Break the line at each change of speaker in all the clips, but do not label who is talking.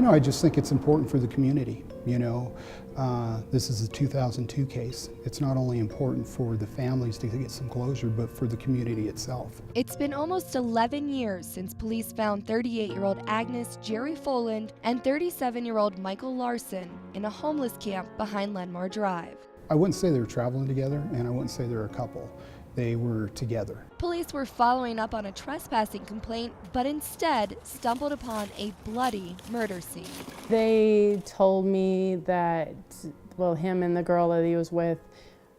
I just think it's important for the community. This is a 2002 case. It's not only important for the families to get some closure, but for the community itself.
It's been almost 11 years since police found 38-year-old Agnes Jerry Foland and 37-year-old Michael Larson in a homeless camp behind Lenmar Drive.
I wouldn't say they were traveling together, and I wouldn't say they're a couple. They were together.
Police were following up on a trespassing complaint, but instead stumbled upon a bloody murder scene.
They told me that, well, him and the girl that he was with,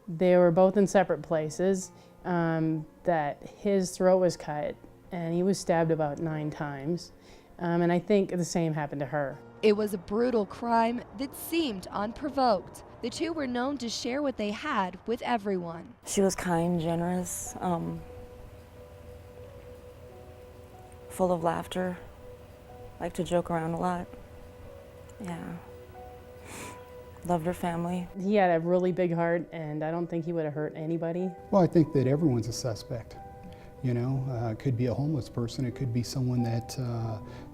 they were both in separate places, that his throat was cut and he was stabbed about 9 times. And I think the same happened to her.
It was a brutal crime that seemed unprovoked. The two were known to share what they had with everyone.
She was kind, generous, full of laughter, liked to joke around a lot. Yeah. Loved her family.
He had a really big heart, and I don't think he would have hurt anybody.
Well, I think that everyone's a suspect. It could be a homeless person. It could be someone that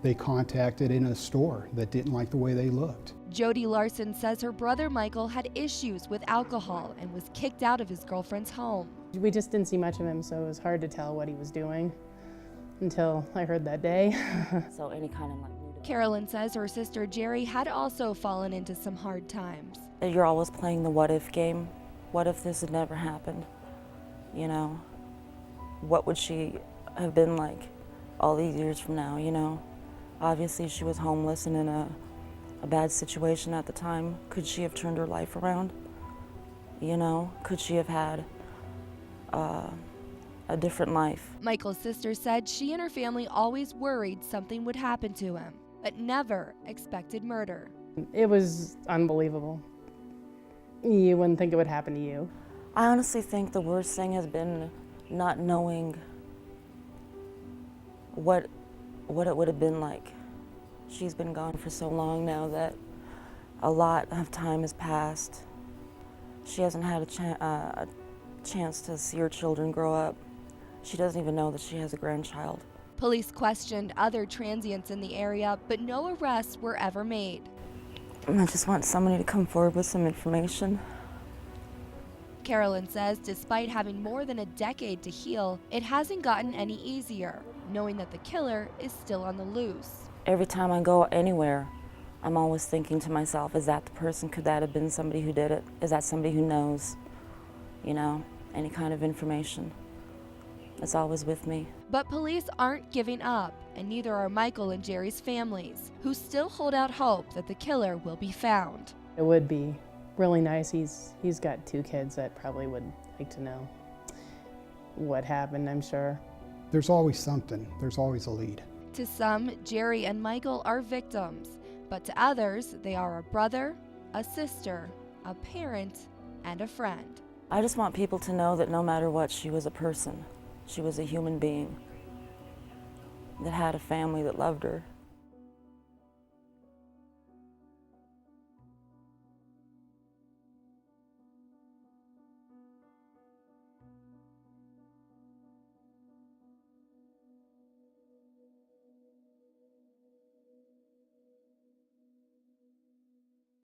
they contacted in a store that didn't like the way they looked.
Jody Larson says her brother Michael had issues with alcohol and was kicked out of his girlfriend's home.
We just didn't see much of him, so it was hard to tell what he was doing until I heard that day.
So any kind of
Carolyn says her sister Jerry had also fallen into some hard times.
You're always playing the what if game. What if this had never happened? What would she have been like all these years from now, Obviously she was homeless and in a bad situation at the time. Could she have turned her life around? Could she have had a different life?
Michael's sister said she and her family always worried something would happen to him, but never expected murder.
It was unbelievable. You wouldn't think it would happen to you.
I honestly think the worst thing has been not knowing what it would have been like. She's been gone for so long now that a lot of time has passed. She hasn't had a chance to see her children grow up. She doesn't even know that she has a grandchild.
Police questioned other transients in the area, but no arrests were ever made.
I just want somebody to come forward with some information.
Carolyn says despite having more than a decade to heal, it hasn't gotten any easier, knowing that the killer is still on the loose.
Every time I go anywhere, I'm always thinking to myself, is that the person? Could that have been somebody who did it? Is that somebody who knows, any kind of information? It's always with me.
But police aren't giving up, and neither are Michael and Jerry's families, who still hold out hope that the killer will be found.
It would be really nice. He's got 2 kids that probably would like to know what happened, I'm sure.
There's always something. There's always a lead.
To some, Jerry and Michael are victims, but to others, they are a brother, a sister, a parent, and a friend.
I just want people to know that no matter what, she was a person. She was a human being that had a family that loved her.